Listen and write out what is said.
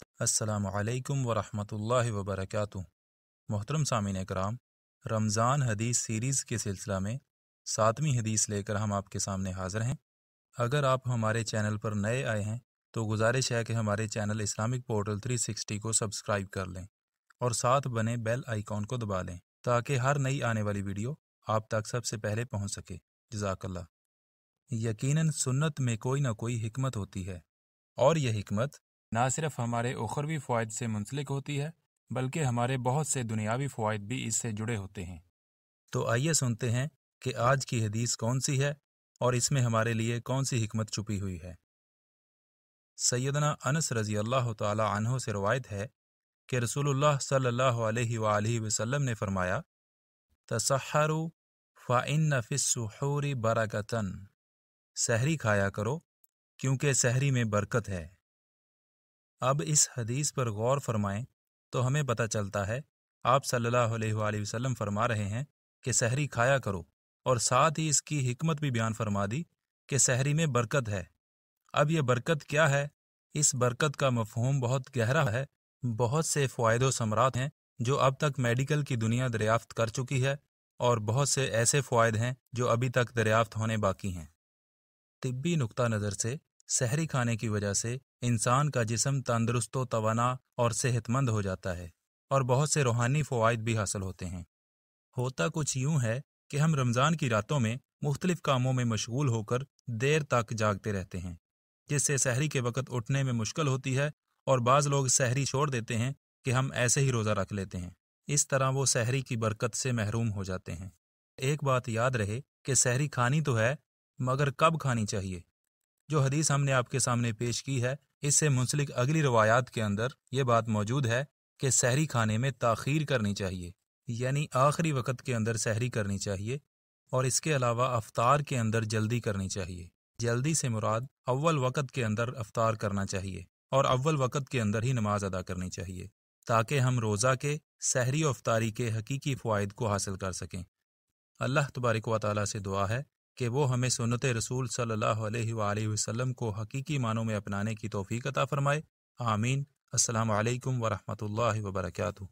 السلام علیکم ورحمۃ اللہ وبرکاتہ۔ محترم سامعین اکرام، رمضان حدیث سیریز کے سلسلہ میں 7ویں حدیث لے کر ہم آپ کے سامنے حاضر ہیں۔ اگر آپ ہمارے چینل پر نئے آئے ہیں تو گزارش ہے کہ ہمارے چینل اسلامک پورٹل 360 کو سبسکرائب کر لیں اور ساتھ بنے بیل آئیکن کو دبا لیں تاکہ ہر نئی آنے والی ویڈیو آپ تک سب سے پہلے پہنچ سکے۔ جزاک اللہ۔ یقیناً سنت میں کوئی نہ کوئی حکمت ہوتی ہے، اور یہ حکمت نہ صرف ہمارے اخروی فوائد سے منسلک ہوتی ہے بلکہ ہمارے بہت سے دنیاوی فوائد بھی اس سے جڑے ہوتے ہیں۔ تو آئیے سنتے ہیں کہ آج کی حدیث کون سی ہے اور اس میں ہمارے لیے کون سی حکمت چھپی ہوئی ہے۔ سیدنا انس رضی اللہ تعالی عنہ سے روایت ہے کہ رسول اللہ صلی اللہ علیہ وآلہ وسلم نے فرمایا، تسحروا فإن فی السحور برکۃ، سحری کھایا کرو کیونکہ سحری میں برکت ہے۔ اب اس حدیث پر غور فرمائیں تو ہمیں پتہ چلتا ہے آپ صلی اللہ علیہ وآلہ وسلم فرما رہے ہیں کہ سحری کھایا کرو، اور ساتھ ہی اس کی حکمت بھی بیان فرما دی کہ سحری میں برکت ہے۔ اب یہ برکت کیا ہے؟ اس برکت کا مفہوم بہت گہرا ہے۔ بہت سے فوائد و ثمرات ہیں جو اب تک میڈیکل کی دنیا دریافت کر چکی ہے، اور بہت سے ایسے فوائد ہیں جو ابھی تک دریافت ہونے باقی ہیں۔ طبی نقطہ نظر سے سحری کھانے کی وجہ سے انسان کا جسم تندرست و توانا اور صحت مند ہو جاتا ہے، اور بہت سے روحانی فوائد بھی حاصل ہوتے ہیں۔ ہوتا کچھ یوں ہے کہ ہم رمضان کی راتوں میں مختلف کاموں میں مشغول ہو کر دیر تک جاگتے رہتے ہیں، جس سے سحری کے وقت اٹھنے میں مشکل ہوتی ہے، اور بعض لوگ سحری چھوڑ دیتے ہیں کہ ہم ایسے ہی روزہ رکھ لیتے ہیں۔ اس طرح وہ سحری کی برکت سے محروم ہو جاتے ہیں۔ ایک بات یاد رہے کہ سحری کھانی تو ہے، مگر کب کھانی چاہیے؟ جو حدیث ہم نے آپ کے سامنے پیش کی ہے، اس سے منسلک اگلی روایات کے اندر یہ بات موجود ہے کہ سحری کھانے میں تاخیر کرنی چاہیے، یعنی آخری وقت کے اندر سحری کرنی چاہیے، اور اس کے علاوہ افطار کے اندر جلدی کرنی چاہیے۔ جلدی سے مراد اول وقت کے اندر افطار کرنا چاہیے، اور اول وقت کے اندر ہی نماز ادا کرنی چاہیے، تاکہ ہم روزہ کے، سحری و افطاری کے حقیقی فوائد کو حاصل کر سکیں۔ اللہ تبارک و تعالیٰ سے دعا ہے کہ وہ ہمیں سنت رسول صلی اللہ علیہ وآلہ وسلم کو حقیقی معنوں میں اپنانے کی توفیق عطا فرمائے۔ آمین۔ السلام علیکم ورحمۃ اللہ وبرکاتہ۔